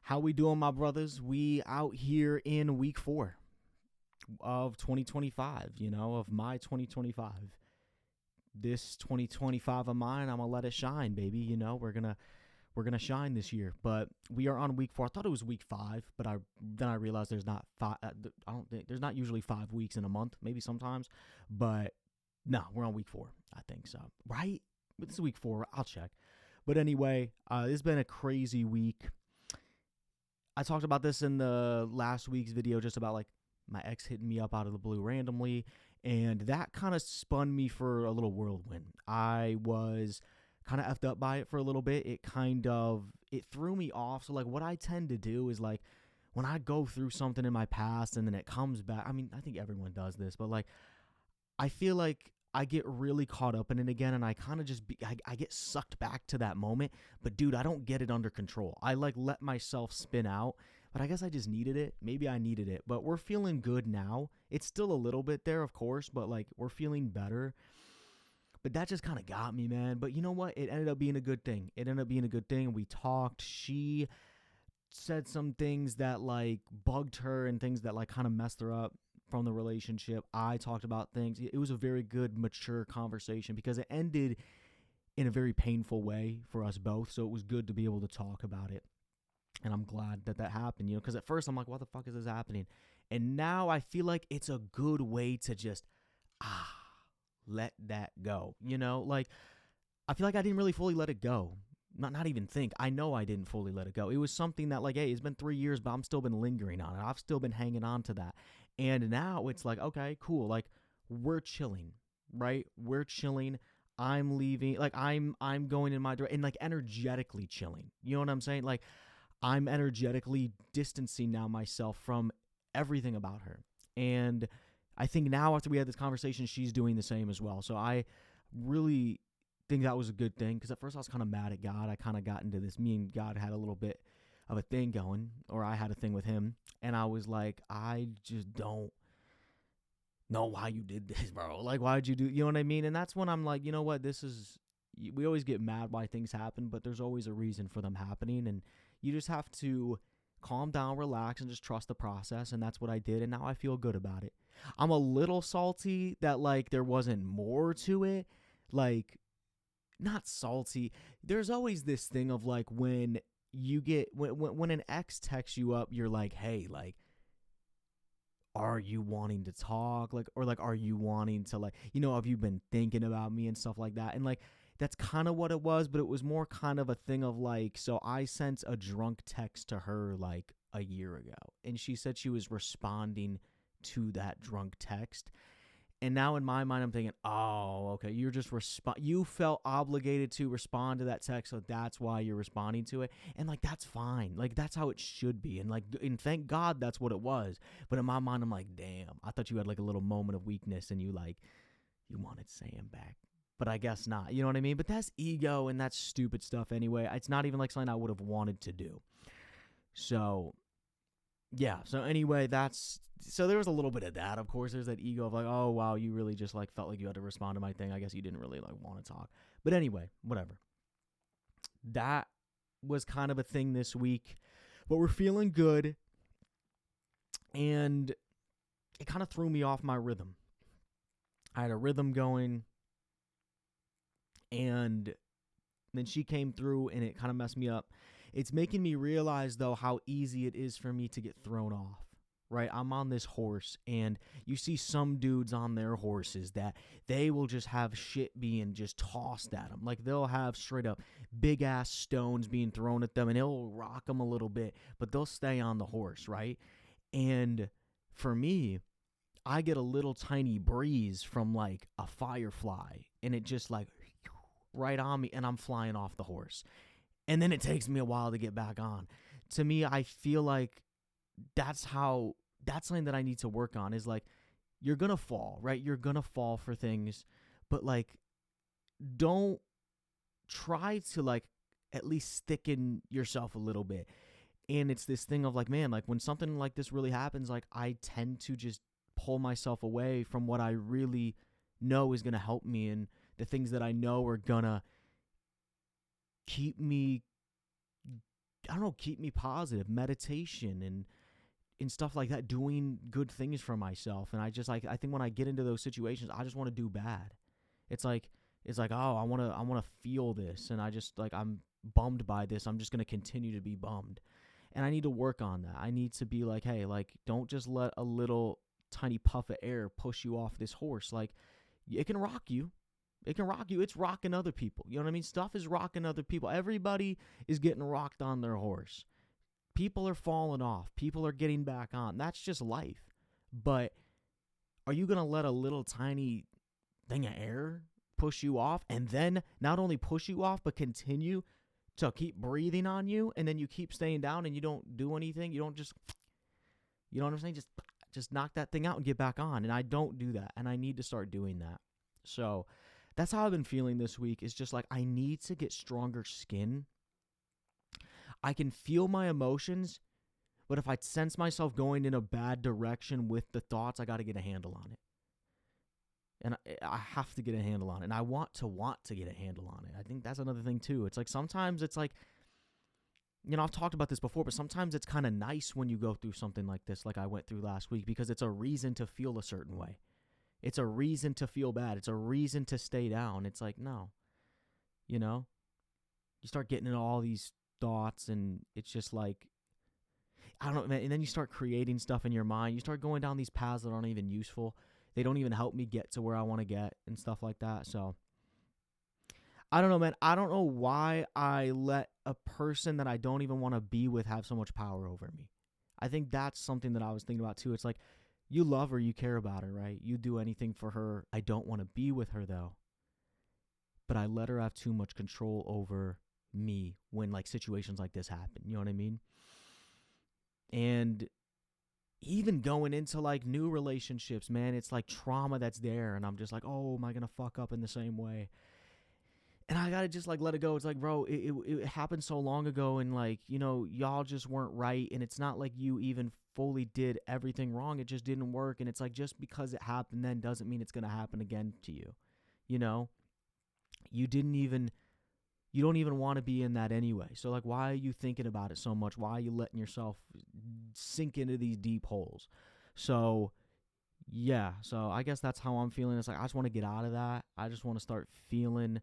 How we doing, my brothers? We out here in week 4 of 2025, of my 2025. This 2025 of mine, I'm gonna let it shine, baby. We're gonna shine this year. But we are on week 4. I thought it was week 5, but I realized there's not five. I don't think there's not usually 5 weeks in a month. Maybe sometimes, but no, we're on week 4. I think so, right? But this is week 4. I'll check. But anyway, it's been a crazy week. I talked about this in the last week's video, just about like my ex hitting me up out of the blue randomly, and that kind of spun me for a little whirlwind. I was kind of effed up by it for a little bit. It threw me off. So like what I tend to do is like when I go through something in my past and then it comes back, I mean, I think everyone does this, but like I feel like I get really caught up in it again, and I kind of I get sucked back to that moment. But dude, I don't get it under control. I like let myself spin out, but I guess I just needed it. Maybe I needed it, but we're feeling good now. It's still a little bit there, of course, but like we're feeling better. But that just kind of got me, man. But you know what? It ended up being a good thing. We talked. She said some things that like bugged her and things that like kind of messed her up from the relationship. I talked about things. It was a very good, mature conversation because it ended in a very painful way for us both. So it was good to be able to talk about it. And I'm glad that happened, because at first I'm like, what the fuck is this happening? And now I feel like it's a good way to just, let that go. Like I feel like I didn't really fully let it go. Not even think. I know I didn't fully let it go. It was something that like, hey, it's been 3 years, but I'm still been lingering on it. I've still been hanging on to that. And now it's like, okay, cool. Like we're chilling, right? We're chilling. I'm leaving. Like I'm going in my direction and like energetically chilling. You know what I'm saying? Like I'm energetically distancing now myself from everything about her. And I think now after we had this conversation, she's doing the same as well. So I really think that was a good thing because at first I was kind of mad at God. I kind of got into this. Me and God had a little bit of a thing going, or I had a thing with him, and I was like, I just don't know why you did this, bro. Like, why'd you do? You know what I mean? And that's when I'm like, you know what? We always get mad why things happen, but there's always a reason for them happening, and you just have to calm down, relax, and just trust the process. And that's what I did, and now I feel good about it. I'm a little salty that like there wasn't more to it, like. Not salty. There's always this thing of like when you get when an ex texts you up, you're like, hey, like, are you wanting to talk? Like, or like, are you wanting to like, have you been thinking about me and stuff like that? And like, that's kind of what it was, but it was more kind of a thing of like, so I sent a drunk text to her like a year ago, and she said she was responding to that drunk text. And now in my mind, I'm thinking, oh, okay, you're just you felt obligated to respond to that text, so that's why you're responding to it. And like, that's fine. Like, that's how it should be. And like, and thank God that's what it was. But in my mind, I'm like, damn, I thought you had like a little moment of weakness and you wanted Sam back. But I guess not. You know what I mean? But that's ego and that's stupid stuff anyway. It's not even like something I would have wanted to do. So yeah, so anyway, so there was a little bit of that. Of course, there's that ego of like, oh, wow, you really just like felt like you had to respond to my thing. I guess you didn't really like want to talk. But anyway, whatever. That was kind of a thing this week. But we're feeling good. And it kind of threw me off my rhythm. I had a rhythm going. And then she came through and it kind of messed me up. It's making me realize, though, how easy it is for me to get thrown off, right? I'm on this horse, and you see some dudes on their horses that they will just have shit being just tossed at them. Like, they'll have straight up big-ass stones being thrown at them, and it'll rock them a little bit, but they'll stay on the horse, right? And for me, I get a little tiny breeze from, like, a firefly, and it just, like, right on me, and I'm flying off the horse. And then it takes me a while to get back on. To me, I feel like that's something that I need to work on is like, you're going to fall, right? You're going to fall for things, but like, don't try to like at least stick in yourself a little bit. And it's this thing of like, man, like when something like this really happens, like I tend to just pull myself away from what I really know is going to help me and the things that I know are going to keep me I don't know, keep me positive, meditation and stuff like that, doing good things for myself. And I just like, I think when I get into those situations, I just want to do bad. It's like, oh, I want to feel this. And I just like, I'm bummed by this. I'm just going to continue to be bummed. And I need to work on that. I need to be like, hey, like, don't just let a little tiny puff of air push you off this horse. Like, it can rock you. It can rock you. It's rocking other people. You know what I mean? Stuff is rocking other people. Everybody is getting rocked on their horse. People are falling off. People are getting back on. That's just life. But are you going to let a little tiny thing of air push you off, and then not only push you off, but continue to keep breathing on you, and then you keep staying down and you don't do anything? You don't just, you know what I'm saying? Just knock that thing out and get back on. And I don't do that, and I need to start doing that. So that's how I've been feeling this week. Is just like, I need to get stronger skin. I can feel my emotions, but if I sense myself going in a bad direction with the thoughts, I got to get a handle on it. And I have to get a handle on it. And I want to get a handle on it. I think that's another thing too. It's like, sometimes it's like, you know, I've talked about this before, but sometimes it's kind of nice when you go through something like this, like I went through last week, because it's a reason to feel a certain way. It's a reason to feel bad. It's a reason to stay down. It's like, no, you know, you start getting into all these thoughts, and it's just like, I don't know, man. And then you start creating stuff in your mind. You start going down these paths that aren't even useful. They don't even help me get to where I want to get and stuff like that. So I don't know, man. I don't know why I let a person that I don't even want to be with have so much power over me. I think that's something that I was thinking about too. It's like, you love her, you care about her, right? You do anything for her. I don't want to be with her though. But I let her have too much control over me when like situations like this happen. You know what I mean? And even going into like new relationships, man, it's like trauma that's there. And I'm just like, oh, am I going to fuck up in the same way? And I got to just like let it go. It's like, bro, it happened so long ago, and like, you know, y'all just weren't right. And it's not like you even fully did everything wrong. It just didn't work. And it's like, just because it happened then doesn't mean it's going to happen again to you. You know, you don't even want to be in that anyway. So like, why are you thinking about it so much? Why are you letting yourself sink into these deep holes? So yeah, so I guess that's how I'm feeling. It's like, I just want to get out of that. I just want to start feeling,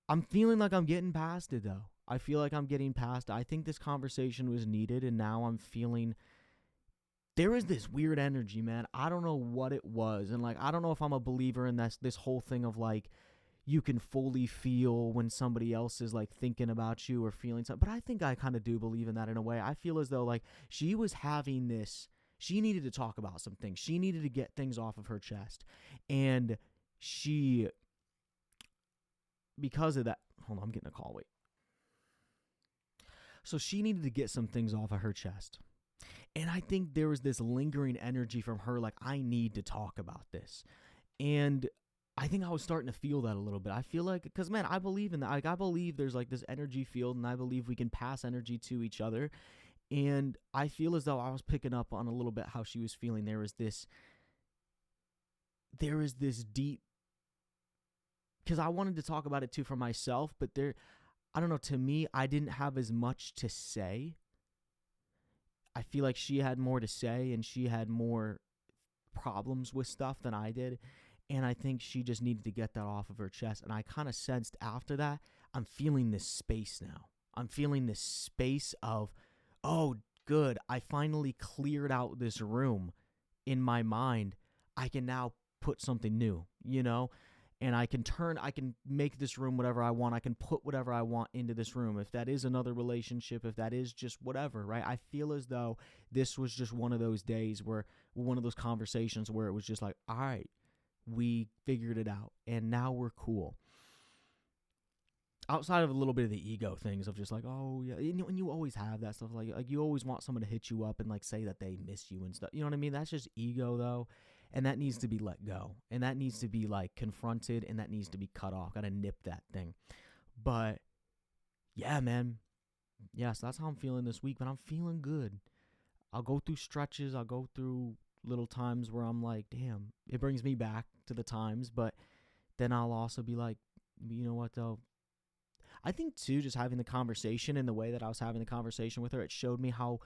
I'm feeling like I'm getting past it though. I feel like I'm getting past it. I think this conversation was needed, and now I'm feeling there is this weird energy, man. I don't know what it was. And like, I don't know if I'm a believer in this whole thing of like, you can fully feel when somebody else is like thinking about you or feeling something. But I think I kind of do believe in that in a way. I feel as though like she was having this, she needed to talk about some things. She needed to get things off of her chest. And she, because of that, hold on, I'm getting a call, wait. So she needed to get some things off of her chest. And I think there was this lingering energy from her, like, I need to talk about this. And I think I was starting to feel that a little bit. I feel like, because, man, I believe in that. Like, I believe there's, like, this energy field, and I believe we can pass energy to each other. And I feel as though I was picking up on a little bit how she was feeling. There is this deep, because I wanted to talk about it, too, for myself, but I don't know, to me, I didn't have as much to say. I feel like she had more to say, and she had more problems with stuff than I did. And I think she just needed to get that off of her chest. And I kind of sensed after that, I'm feeling this space now. I'm feeling this space of, oh, good, I finally cleared out this room in my mind. I can now put something new, you know? And I can make this room whatever I want. I can put whatever I want into this room. If that is another relationship, if that is just whatever, right? I feel as though this was just one of those days where, one of those conversations where it was just like, all right, we figured it out, and now we're cool. Outside of a little bit of the ego things of just like, oh yeah, and you always have that stuff, like you always want someone to hit you up and like say that they miss you and stuff. You know what I mean? That's just ego though, and that needs to be let go, and that needs to be like confronted, and that needs to be cut off. Gotta nip that thing. But yeah, man, yeah, so that's how I'm feeling this week. But I'm feeling good. I'll go through stretches. I'll go through little times where I'm like, damn, it brings me back to the times. But then I'll also be like, you know what though? I think too, just having the conversation and the way that I was having the conversation with her, it showed me how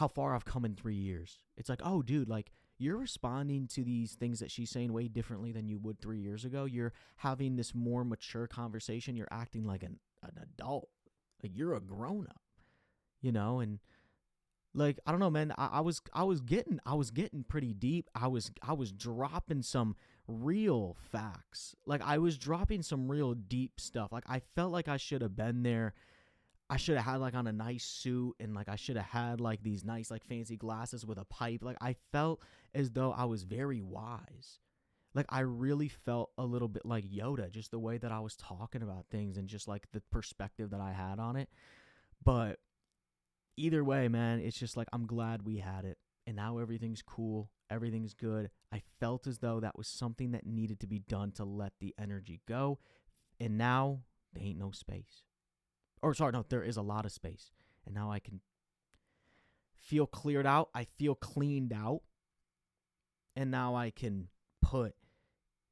far I've come in 3 years. It's like, oh, dude, like, you're responding to these things that she's saying way differently than you would 3 years ago. You're having this more mature conversation. You're acting like an adult. Like, you're a grown-up, and like, I don't know, man. I was getting pretty deep. I was dropping some real facts. Like, I was dropping some real deep stuff. Like, I felt like I should have been there. I should have had like on a nice suit, and like I should have had like these nice like fancy glasses with a pipe. Like, I felt as though I was very wise. Like, I really felt a little bit like Yoda, just the way that I was talking about things and just like the perspective that I had on it. But either way, man, it's just like, I'm glad we had it, and now everything's cool. Everything's good. I felt as though that was something that needed to be done to let the energy go. And now there ain't no space. Or sorry, no, there is a lot of space. And now I can feel cleared out. I feel cleaned out. And now I can put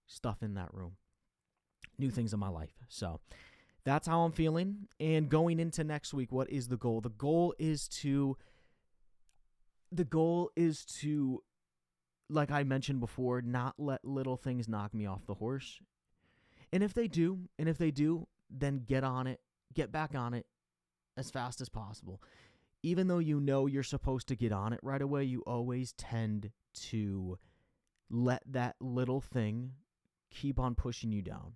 stuff in that room. New things in my life. So that's how I'm feeling. And going into next week, what is the goal? The goal is to, like I mentioned before, not let little things knock me off the horse. And if they do, then get on it. Get back on it as fast as possible. Even though you're supposed to get on it right away, you always tend to let that little thing keep on pushing you down.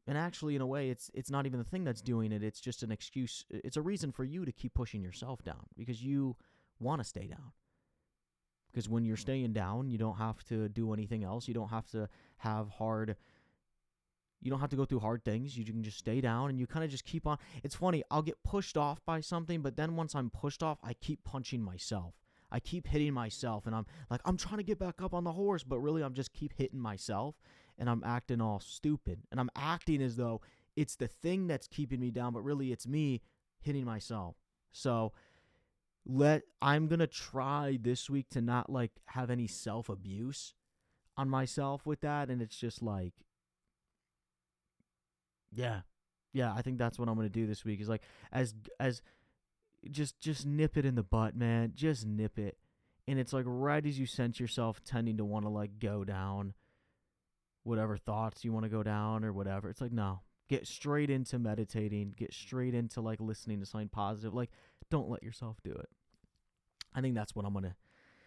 And actually, in a way, it's not even the thing that's doing it. It's just an excuse. It's a reason for you to keep pushing yourself down because you want to stay down. Because when you're staying down, you don't have to do anything else. You don't have to go through hard things. You can just stay down and you kind of just keep on. It's funny. I'll get pushed off by something, but then once I'm pushed off, I keep punching myself. I keep hitting myself, and I'm like, I'm trying to get back up on the horse, but really I'm just keep hitting myself, and I'm acting all stupid. And I'm acting as though it's the thing that's keeping me down, but really it's me hitting myself. So I'm going to try this week to not like have any self-abuse on myself with that, and it's just like, Yeah, I think that's what I'm going to do this week is like, just nip it in the butt, man. Just nip it. And it's like right as you sense yourself tending to want to like go down whatever thoughts you want to go down or whatever. It's like, no, get straight into meditating, get straight into like listening to something positive. Like, don't let yourself do it. I think that's what I'm going to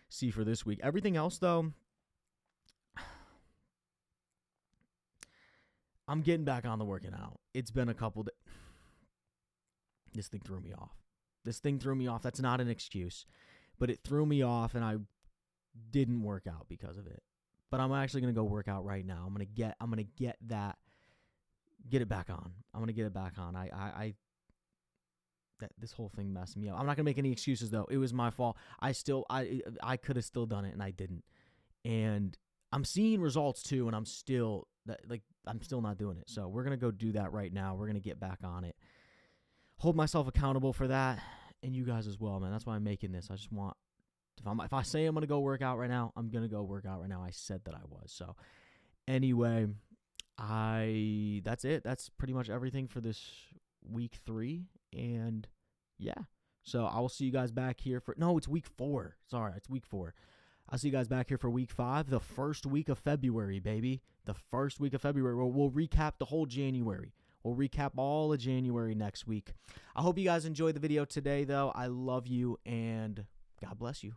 see for this week. Everything else though, I'm getting back on the working out. It's been a couple days. This thing threw me off. That's not an excuse, but it threw me off, and I didn't work out because of it. But I'm actually gonna go work out right now. I'm gonna get it back on. I'm gonna get it back on. This whole thing messed me up. I'm not gonna make any excuses though. It was my fault. I could have still done it, and I didn't. And I'm seeing results too, and I'm still not doing it. So we're going to go do that right now. We're going to get back on it. Hold myself accountable for that, and you guys as well, man. That's why I'm making this. I just want, if I say I'm going to go work out right now, I'm going to go work out right now. I said that I was. So anyway, that's it. That's pretty much everything for this week 3. And yeah, so I will see you guys back here it's week 4. Sorry, it's week 4. I'll see you guys back here for week 5, the first week of February, baby. The first week of February. We'll recap the whole January. We'll recap all of January next week. I hope you guys enjoyed the video today, though. I love you, and God bless you.